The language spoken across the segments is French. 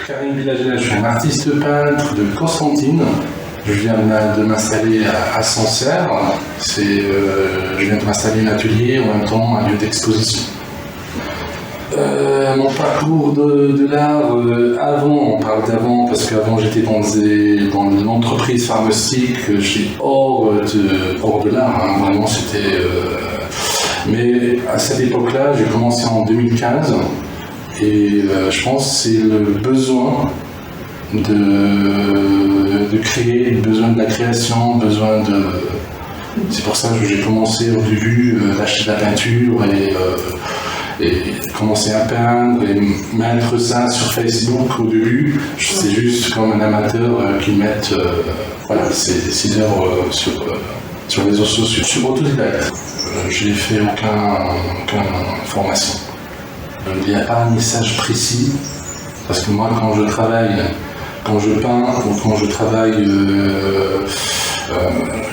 Karim Villagela, je suis un artiste peintre de Constantine. Je viens de m'installer à Sancerre. Je viens de m'installer un atelier, en même temps un lieu d'exposition. Mon parcours de l'art, avant, on parle d'avant, parce qu'avant j'étais dans l'entreprise pharmaceutique, j'étais hors de l'art, hein, vraiment c'était... Mais à cette époque-là, j'ai commencé en 2015, et je pense que c'est le besoin de créer, le besoin de la création, c'est pour ça que j'ai commencé au début d'acheter de la peinture et commencer à peindre et mettre ça sur Facebook au début. C'est juste comme un amateur qui met ses 6 heures sur les réseaux sociaux. Je suis autodidacte. Je n'ai fait aucune formation. Il n'y a pas un message précis, parce que moi quand je travaille, quand je peins ou quand je travaille,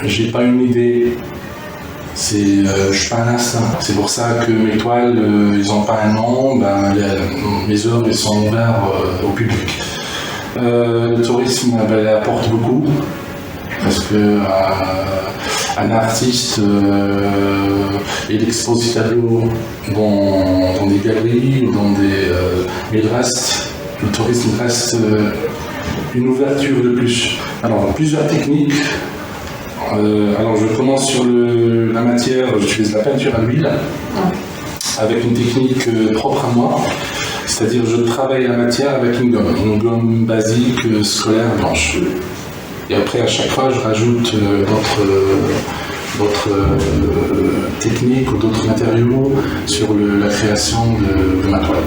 j'ai pas une idée. Je suis pas un instinct. C'est pour ça que mes toiles, ils n'ont pas un nom, mes œuvres ils sont ouvertes au public. Le tourisme apporte beaucoup, parce que un artiste, il expose ses tableaux dans des galeries, mais le tourisme reste une ouverture de plus. Alors, plusieurs techniques. Alors, je commence sur la matière. J'utilise la peinture à l'huile avec une technique propre à moi. C'est-à-dire, je travaille la matière avec une gomme basique, scolaire, blanche. Et après, à chaque fois, je rajoute d'autres techniques ou d'autres matériaux sur la création de ma toile.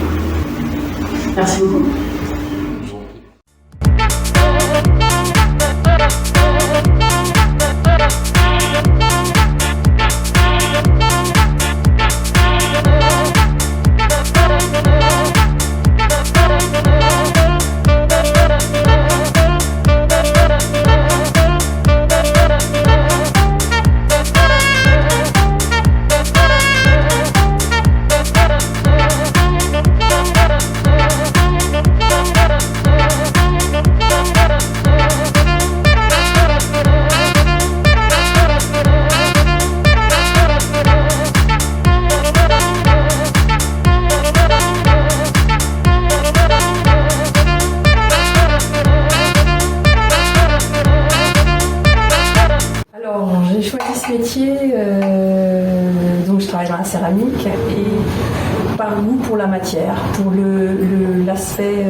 Merci beaucoup. Donc je travaille dans la céramique et par goût pour la matière, pour l'aspect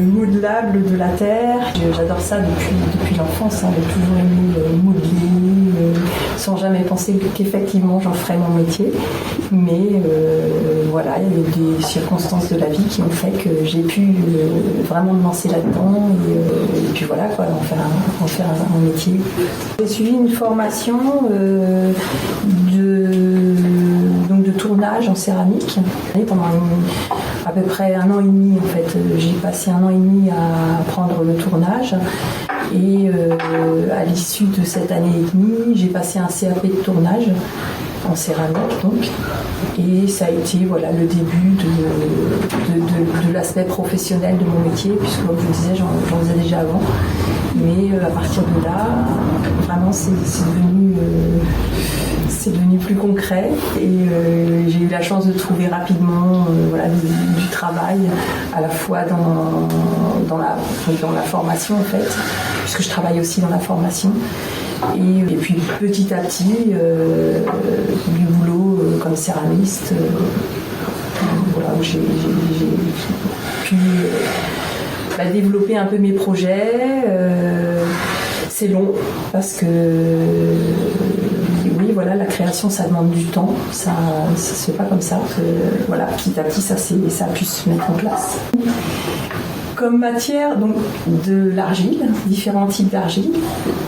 modelable de la terre. J'adore ça depuis l'enfance, hein, j'ai toujours aimé modeler, sans jamais penser qu'effectivement j'en ferais mon métier. Mais voilà, il y a eu des circonstances de la vie qui ont fait que j'ai pu vraiment me lancer là-dedans et puis voilà, quoi, en faire un métier. J'ai suivi une formation de tournage en céramique pendant à peu près 1 an et demi en fait. J'ai passé 1 an et demi à apprendre le tournage et à l'issue de cette année et demie, j'ai passé un CAP de tournage en céramique donc, et ça a été le début de l'aspect professionnel de mon métier, puisque comme je vous disais j'en faisais déjà avant, mais à partir de là vraiment c'est devenu plus concret et j'ai eu la chance de trouver rapidement du travail à la fois dans la formation en fait, puisque je travaille aussi dans la formation. Et puis petit à petit, du boulot comme céramiste, où j'ai pu développer un peu mes projets. C'est long parce que la création ça demande du temps, ça se fait pas comme ça. Petit à petit ça a pu se mettre en place. Comme matière, donc de l'argile, différents types d'argile.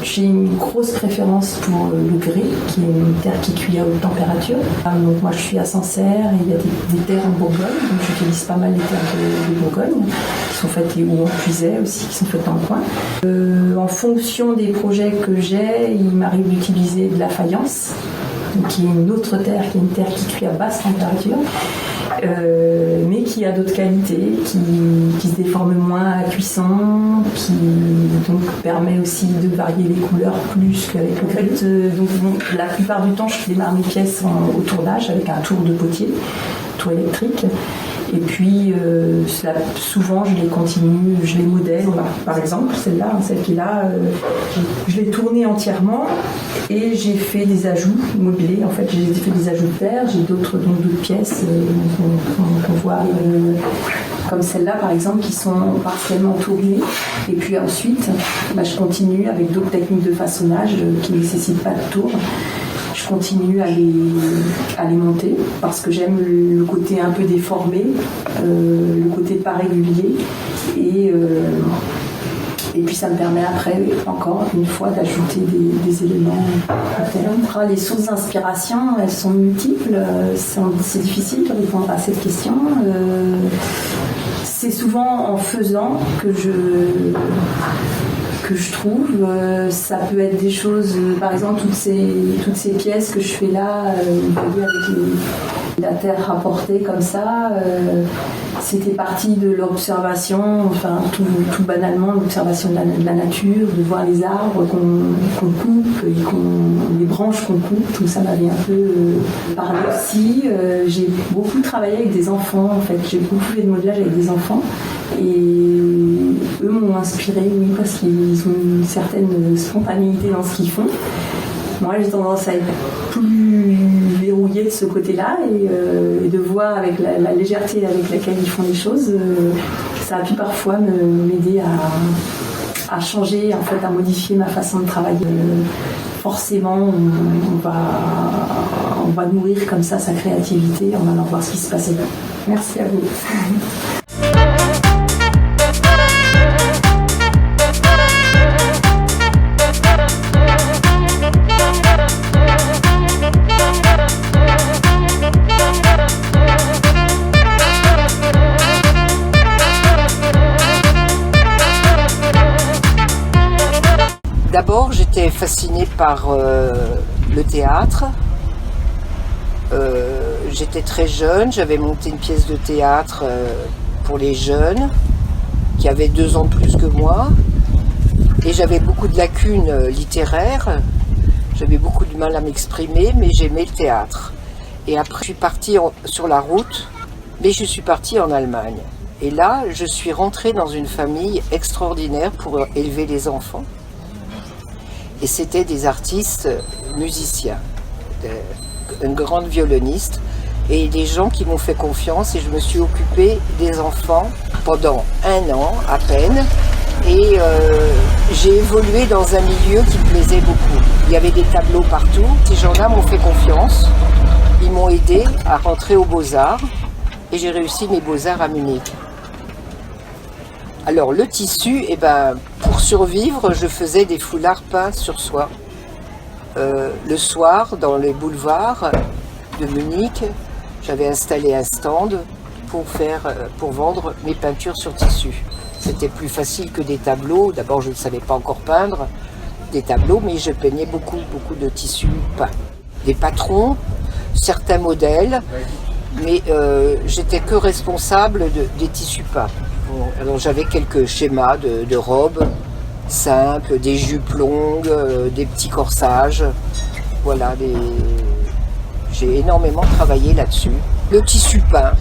J'ai une grosse préférence pour le grès, qui est une terre qui cuit à haute température. Donc moi je suis à Sancerre et il y a des terres en Bourgogne, donc j'utilise pas mal les terres de Bourgogne, qui sont faites où on puisait aussi, qui sont faites dans le coin. En fonction des projets que j'ai, il m'arrive d'utiliser de la faïence, qui est une autre terre, qui est une terre qui cuit à basse température. mais qui a d'autres qualités, qui se déforme moins à la cuisson, qui donc permet aussi de varier les couleurs plus qu'avec le grit. Donc la plupart du temps, je démarre mes pièces au tournage avec un tour de potier, tour électrique. Et puis souvent je les continue, je les modèle. Par exemple celle-là, celle qui est là, je l'ai tournée entièrement et j'ai fait des ajouts modelés. En fait j'ai fait des ajouts de terre, j'ai d'autres pièces qu'on voit comme celle-là par exemple qui sont partiellement tournées. Et puis ensuite je continue avec d'autres techniques de façonnage qui ne nécessitent pas de tour. Je continue à les monter parce que j'aime le côté un peu déformé, le côté pas régulier et puis ça me permet après, encore une fois, d'ajouter des éléments à les sources d'inspiration, elles sont multiples, c'est difficile de répondre à cette question. C'est souvent en faisant que je trouve, ça peut être des choses, par exemple toutes ces pièces que je fais là, avec la terre rapportée comme ça, c'était partie de l'observation, enfin tout banalement, l'observation de la nature, de voir les arbres qu'on coupe, les branches qu'on coupe, tout ça m'avait un peu parlé aussi. J'ai beaucoup travaillé avec des enfants, en fait, j'ai beaucoup fait de modelage avec des enfants. Et eux m'ont inspiré, oui, parce qu'ils ont une certaine spontanéité dans ce qu'ils font. Moi, j'ai tendance à être plus verrouillée de ce côté-là et de voir avec la légèreté avec laquelle ils font les choses, ça a pu parfois m'aider à changer, en fait, à modifier ma façon de travailler. Forcément, on va nourrir comme ça sa créativité en allant voir ce qui se passait. Merci à vous. D'abord, j'étais fascinée par le théâtre. J'étais très jeune, j'avais monté une pièce de théâtre pour les jeunes qui avaient 2 ans de plus que moi. Et j'avais beaucoup de lacunes littéraires, j'avais beaucoup de mal à m'exprimer, mais j'aimais le théâtre. Et après, je suis partie sur la route, mais je suis partie en Allemagne. Et là, je suis rentrée dans une famille extraordinaire pour élever les enfants. Et c'était des artistes musiciens, une grande violoniste, et des gens qui m'ont fait confiance, et je me suis occupée des enfants pendant 1 an à peine, et j'ai évolué dans un milieu qui me plaisait beaucoup. Il y avait des tableaux partout, ces gens-là m'ont fait confiance, ils m'ont aidé à rentrer aux Beaux-Arts, et j'ai réussi mes Beaux-Arts à Munich. Alors le tissu, pour survivre, je faisais des foulards peints sur soie. Le soir, dans les boulevards de Munich, j'avais installé un stand pour vendre mes peintures sur tissu. C'était plus facile que des tableaux. D'abord, je ne savais pas encore peindre des tableaux, mais je peignais beaucoup de tissus peints. Des patrons, certains modèles, mais j'étais que responsable des tissus peints. Alors j'avais quelques schémas de robes simples, des jupes longues, des petits corsages. Voilà, j'ai énormément travaillé là-dessus. Le tissu peint,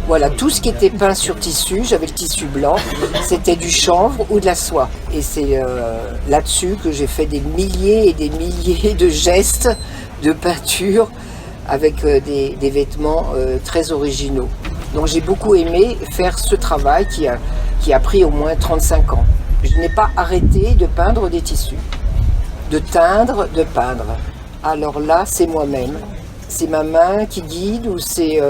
voilà, tout ce qui était peint sur tissu, j'avais le tissu blanc, c'était du chanvre ou de la soie. Et c'est là-dessus que j'ai fait des milliers et des milliers de gestes de peinture avec des vêtements très originaux. Donc j'ai beaucoup aimé faire ce travail qui a pris au moins 35 ans. Je n'ai pas arrêté de peindre des tissus, de teindre, de peindre. Alors là, c'est moi-même. C'est ma main qui guide ou c'est...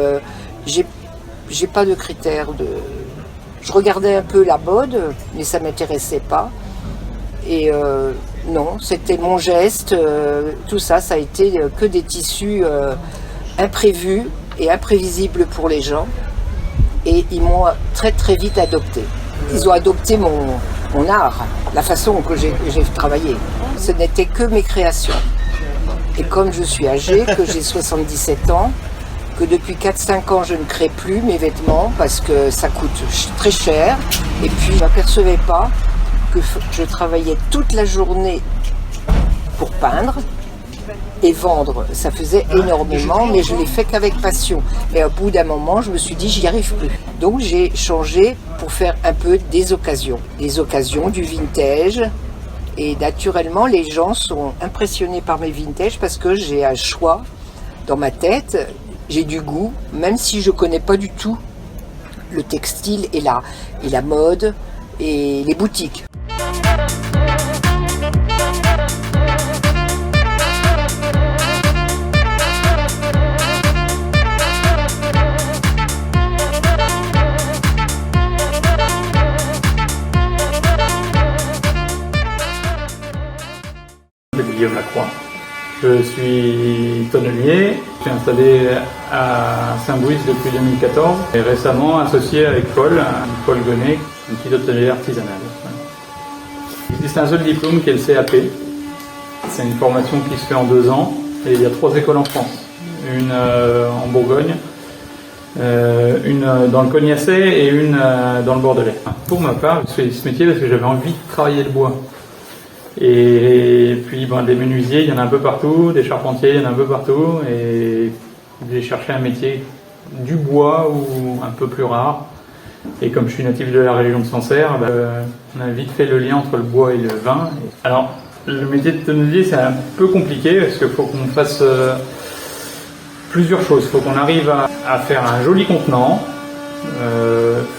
j'ai pas de critères. Je regardais un peu la mode, mais ça ne m'intéressait pas. Et non, c'était mon geste. Tout ça, ça a été que des tissus imprévus et imprévisibles pour les gens. Et ils m'ont très très vite adopté. Ils ont adopté mon art, la façon que j'ai travaillé. Ce n'était que mes créations. Et comme je suis âgée, que j'ai 77 ans, que depuis 4-5 ans je ne crée plus mes vêtements parce que ça coûte très cher. Et puis je m'apercevais pas que je travaillais toute la journée pour peindre et vendre. Ça faisait énormément, mais je l'ai fait qu'avec passion. Mais au bout d'un moment, je me suis dit, j'y arrive plus. Donc j'ai changé pour faire un peu des occasions, du vintage. Et naturellement, les gens sont impressionnés par mes vintage parce que j'ai un choix dans ma tête, j'ai du goût, même si je connais pas du tout le textile et la mode et les boutiques. Guillaume Lacroix. Je suis tonnelier, je suis installé à Saint-Brice depuis 2014 et récemment associé avec Paul Gonnet, un petit hôtelier artisanal. Il existe un seul diplôme qui est le CAP. C'est une formation qui se fait en 2 ans et il y a 3 écoles en France. Une en Bourgogne, une dans le Cognacais et une dans le Bordelais. Pour ma part, je fais ce métier parce que j'avais envie de travailler le bois. Et puis des menuisiers, il y en a un peu partout, des charpentiers, il y en a un peu partout, et j'ai cherché un métier du bois ou un peu plus rare. Et comme je suis natif de la région de Sancerre, on a vite fait le lien entre le bois et le vin. Alors, le métier de tonnelier, c'est un peu compliqué parce qu'il faut qu'on fasse plusieurs choses. Il faut qu'on arrive à faire un joli contenant.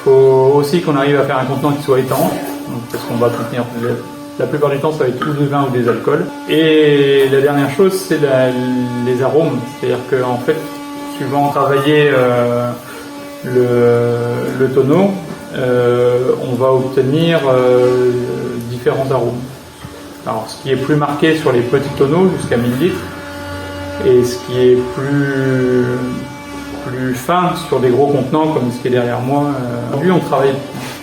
Faut aussi qu'on arrive à faire un contenant qui soit étanche, parce qu'on va contenir la plupart du temps, ça va être ou des vins ou des alcools. Et la dernière chose, c'est les arômes. C'est-à-dire qu'en fait, suivant travailler le tonneau, on va obtenir différents arômes. Alors, ce qui est plus marqué sur les petits tonneaux, jusqu'à 1000 litres, et ce qui est plus fin sur des gros contenants, comme ce qui est derrière moi. Aujourd'hui, on travaille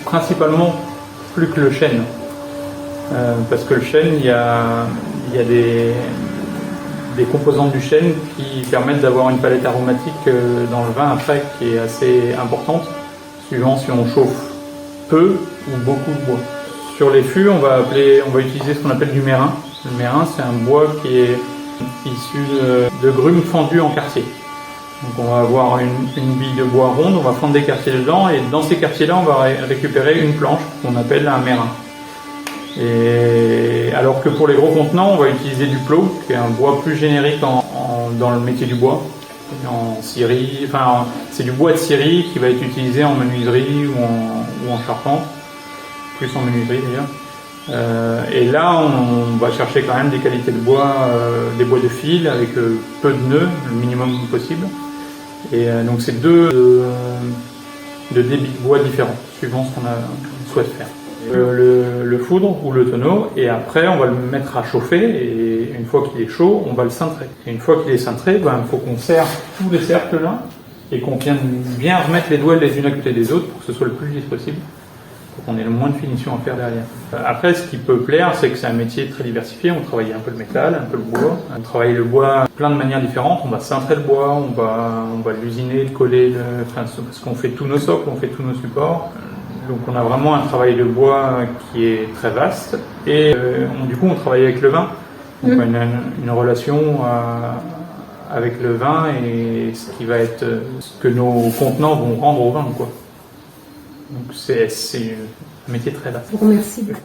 principalement plus que le chêne. Parce que le chêne, il y a des composantes du chêne qui permettent d'avoir une palette aromatique dans le vin après qui est assez importante, suivant si on chauffe peu ou beaucoup de bois. Sur les fûts, on va utiliser ce qu'on appelle du mérin. Le mérin, c'est un bois qui est issu de grumes fendues en quartier. Donc on va avoir une bille de bois ronde, on va fendre des quartiers dedans, et dans ces quartiers-là, on va récupérer une planche qu'on appelle un mérin. Et alors que pour les gros contenants, on va utiliser du plot, qui est un bois plus générique dans le métier du bois, en scierie. Enfin, c'est du bois de scierie qui va être utilisé en menuiserie ou en charpente, plus en menuiserie d'ailleurs. Et là, on va chercher quand même des qualités de bois, des bois de fil avec peu de nœuds, le minimum possible. Et donc c'est deux débits de bois différents, suivant ce qu'on souhaite faire. Le foudre ou le tonneau, et après on va le mettre à chauffer, et une fois qu'il est chaud, on va le cintrer. Et une fois qu'il est cintré, il faut qu'on serre tous les cercles là, et qu'on vienne bien remettre les douelles les unes à côté des autres pour que ce soit le plus lisse possible, pour qu'on ait le moins de finition à faire derrière. Après, ce qui peut plaire, c'est que c'est un métier très diversifié. On travaille un peu le métal, un peu le bois. On travaille le bois de plein de manières différentes. On va cintrer le bois, on va l'usiner, le coller, parce qu'on fait tous nos socles, on fait tous nos supports. Donc on a vraiment un travail de bois qui est très vaste, et du coup on travaille avec le vin. Donc on a une relation avec le vin et ce qui va être ce que nos contenants vont rendre au vin, quoi. Donc c'est un métier très vaste. Je vous remercie beaucoup.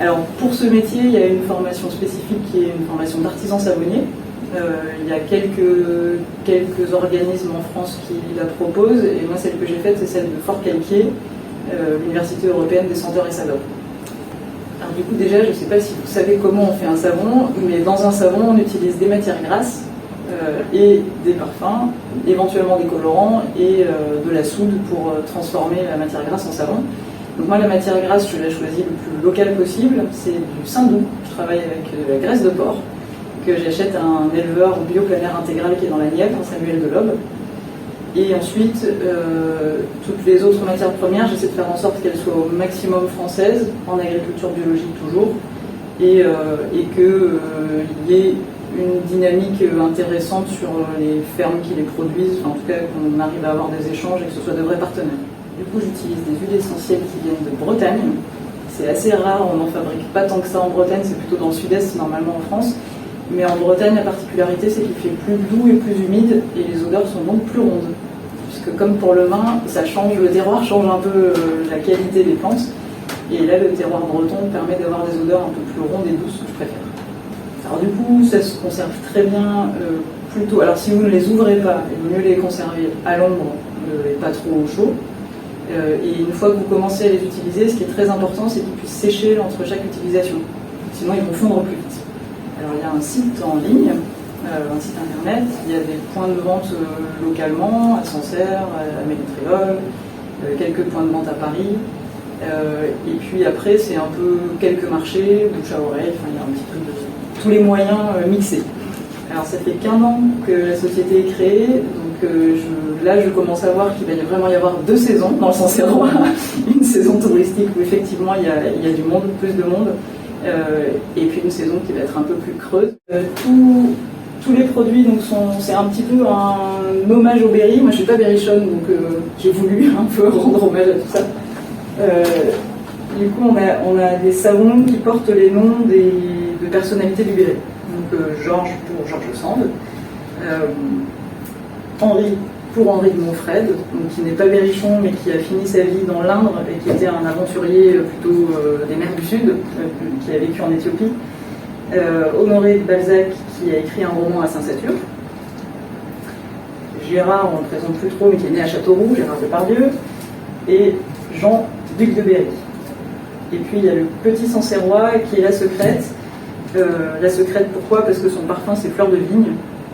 Alors pour ce métier, il y a une formation spécifique qui est une formation d'artisan savonnier. Il y a quelques organismes en France qui la proposent, et moi celle que j'ai faite c'est celle de Fort-Calquier, l'Université européenne des senteurs et saveurs. Alors du coup déjà, je ne sais pas si vous savez comment on fait un savon, mais dans un savon on utilise des matières grasses et des parfums, éventuellement des colorants et de la soude pour transformer la matière grasse en savon. Donc moi la matière grasse, je l'ai choisie le plus locale possible, c'est du saindoux. Je travaille avec de la graisse de porc j'achète un éleveur bio plein air intégral qui est dans la Nièvre, Samuel Delobbe. Et ensuite, toutes les autres matières premières, j'essaie de faire en sorte qu'elles soient au maximum françaises, en agriculture biologique toujours, et qu'il y ait une dynamique intéressante sur les fermes qui les produisent, enfin, en tout cas qu'on arrive à avoir des échanges et que ce soit de vrais partenaires. Du coup, j'utilise des huiles essentielles qui viennent de Bretagne. C'est assez rare, on n'en fabrique pas tant que ça en Bretagne, c'est plutôt dans le sud-est, normalement en France. Mais en Bretagne, la particularité, c'est qu'il fait plus doux et plus humide, et les odeurs sont donc plus rondes. Puisque comme pour le vin, ça change, le terroir change un peu la qualité des plantes. Et là, le terroir breton permet d'avoir des odeurs un peu plus rondes et douces que je préfère. Alors du coup, ça se conserve très bien plutôt. Alors si vous ne les ouvrez pas, il vaut mieux les conserver à l'ombre et pas trop au chaud. Et une fois que vous commencez à les utiliser, ce qui est très important, c'est qu'ils puissent sécher entre chaque utilisation. Sinon, ils vont fondre plus vite. Alors il y a un site en ligne, un site internet, il y a des points de vente localement, à Sancerre, à Ménétréol, quelques points de vente à Paris. Et puis après, c'est un peu quelques marchés, bouche à oreille, enfin il y a un petit peu de tous les moyens mixés. Alors ça fait qu'1 an que la société est créée, donc là je commence à voir qu'il va vraiment y avoir 2 saisons dans le Sancerrois. Une saison touristique où effectivement il y a du monde, plus de monde, et puis une saison qui va être un peu plus creuse. Tous les produits donc c'est un petit peu un hommage au berry. Moi je suis pas berrichonne, donc j'ai voulu un peu rendre hommage à tout ça. Du coup on a des savons qui portent les noms de personnalités du berry. Donc Georges pour Georges Sand, Henri pour Henri de Montfred, donc qui n'est pas berrichon mais qui a fini sa vie dans l'Indre et qui était un aventurier plutôt des mers du Sud, qui a vécu en Éthiopie. Honoré de Balzac qui a écrit un roman à Saint-Satur. Gérard, on ne le présente plus trop, mais qui est né à Châteauroux, Gérard Depardieu. Et Jean, duc de Berry. Et puis il y a le petit Sancerrois qui est la Secrète. La Secrète, pourquoi? Parce que son parfum c'est fleur de vigne,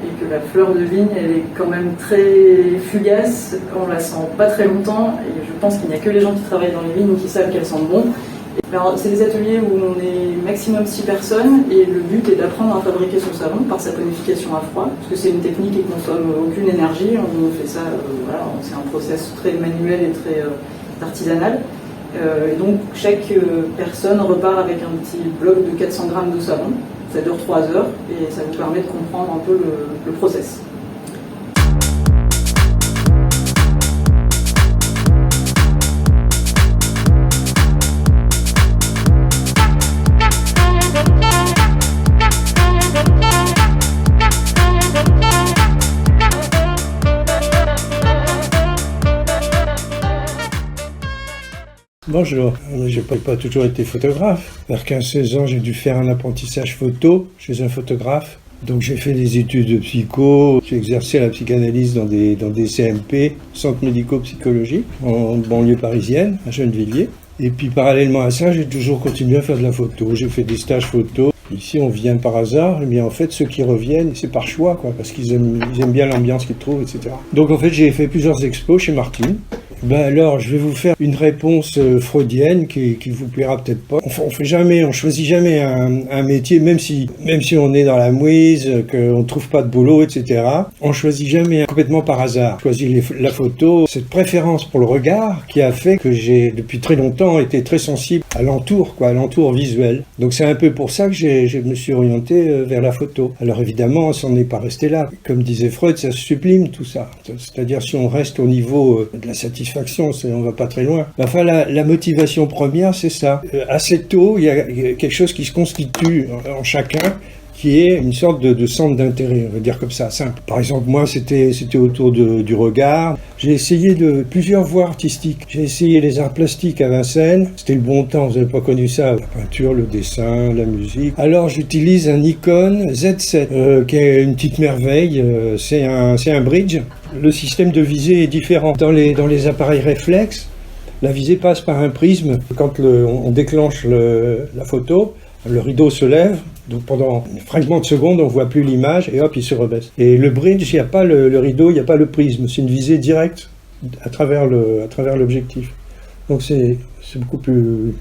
et que la fleur de vigne elle est quand même très fugace, on la sent pas très longtemps, et je pense qu'il n'y a que les gens qui travaillent dans les vignes qui savent qu'elles sentent bon. Alors, c'est des ateliers où on est maximum 6 personnes, et le but est d'apprendre à fabriquer son savon par saponification à froid, parce que c'est une technique qui ne consomme aucune énergie, on fait ça, voilà, c'est un process très manuel et très artisanal. Et donc chaque personne repart avec un petit bloc de 400 grammes de savon. Ça dure 3 heures et ça vous permet de comprendre un peu le process. Bonjour, j'ai pas toujours été photographe. Vers 15-16 ans, j'ai dû faire un apprentissage photo chez un photographe. Donc j'ai fait des études de psycho, j'ai exercé la psychanalyse dans des CMP, centres médico-psychologiques, en banlieue parisienne, à Gennevilliers. Et puis parallèlement à ça, j'ai toujours continué à faire de la photo. J'ai fait des stages photo. Ici, on vient par hasard, et bien en fait, ceux qui reviennent, c'est par choix, quoi, parce qu'ils aiment bien l'ambiance qu'ils trouvent, etc. Donc en fait, j'ai fait plusieurs expos chez Martine. Alors, je vais vous faire une réponse freudienne qui vous plaira peut-être pas. On choisit jamais un métier, même si on est dans la mouise, qu'on ne trouve pas de boulot, etc. On choisit jamais complètement par hasard. On choisit la photo, cette préférence pour le regard qui a fait que j'ai, depuis très longtemps, été très sensible à l'entour visuel. Donc c'est un peu pour ça que je me suis orienté vers la photo. Alors évidemment, ça n'en est pas resté là. Comme disait Freud, ça se sublime tout ça. C'est-à-dire si on reste au niveau de la satisfaction, on va pas très loin. Enfin, la motivation première, c'est ça. Assez tôt, il y a quelque chose qui se constitue en chacun, qui est une sorte de centre d'intérêt, on va dire comme ça, simple. Par exemple, moi, c'était autour du regard. J'ai essayé plusieurs voies artistiques. J'ai essayé les arts plastiques à Vincennes. C'était le bon temps, vous n'avez pas connu ça. La peinture, le dessin, la musique. Alors, j'utilise un Nikon Z7, qui est une petite merveille. C'est un bridge. Le système de visée est différent. Dans les appareils réflexes, la visée passe par un prisme. Quand on déclenche la photo, le rideau se lève, donc pendant un fragment de seconde, on ne voit plus l'image et hop, il se rebaisse. Et le bridge, il n'y a pas le rideau, il n'y a pas le prisme, c'est une visée directe à travers l'objectif. Donc c'est beaucoup plus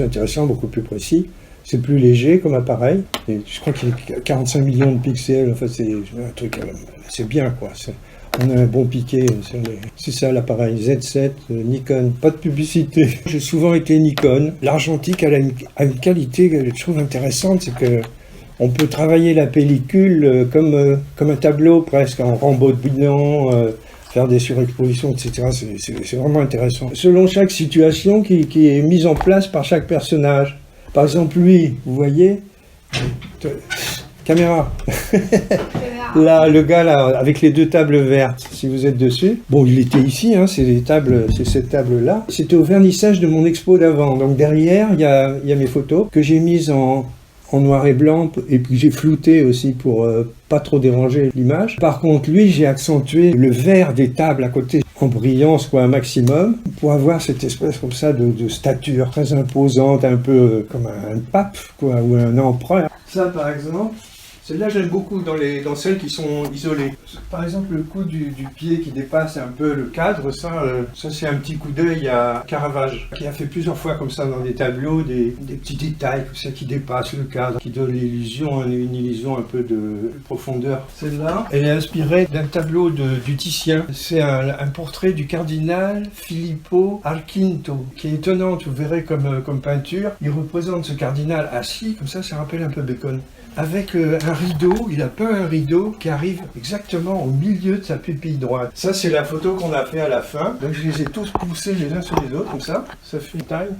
intéressant, beaucoup plus précis. C'est plus léger comme appareil. Et je crois qu'il y a 45 millions de pixels. Enfin, c'est un truc, c'est bien quoi. On a un bon piqué. C'est ça l'appareil Z7 Nikon. Pas de publicité. J'ai souvent été Nikon. L'argentique a une qualité que je trouve intéressante, c'est que on peut travailler la pellicule comme un tableau presque, en rembobinant, faire des surexpositions, etc. C'est vraiment intéressant. Selon chaque situation qui est mise en place par chaque personnage. Par exemple, lui, vous voyez, caméra. Là, le gars là, avec les deux tables vertes, si vous êtes dessus. Bon, il était ici, hein, c'est cette table-là. C'était au vernissage de mon expo d'avant. Donc derrière, il y a mes photos que j'ai mises en noir et blanc, et puis j'ai flouté aussi pour pas trop déranger l'image. Par contre, lui, j'ai accentué le vert des tables à côté en brillance, quoi, un maximum, pour avoir cette espèce comme ça de stature très imposante, un peu comme un pape, quoi, ou un empereur. Ça, par exemple, celle-là, j'aime beaucoup dans celles qui sont isolées. Par exemple, le coup du pied qui dépasse un peu le cadre, ça c'est un petit coup d'œil à Caravage, qui a fait plusieurs fois comme ça dans des tableaux, des petits détails comme ça qui dépassent le cadre, qui donnent une illusion un peu de profondeur. Celle-là, elle est inspirée d'un tableau du Titien. C'est un portrait du cardinal Filippo Arquinto, qui est étonnante, vous verrez comme peinture. Il représente ce cardinal assis, comme ça rappelle un peu Bacon. Avec un rideau, il a peint un rideau qui arrive exactement au milieu de sa pupille droite. Ça, c'est la photo qu'on a fait à la fin. Donc, je les ai tous poussés les uns sur les autres, comme ça. Ça fait une taille.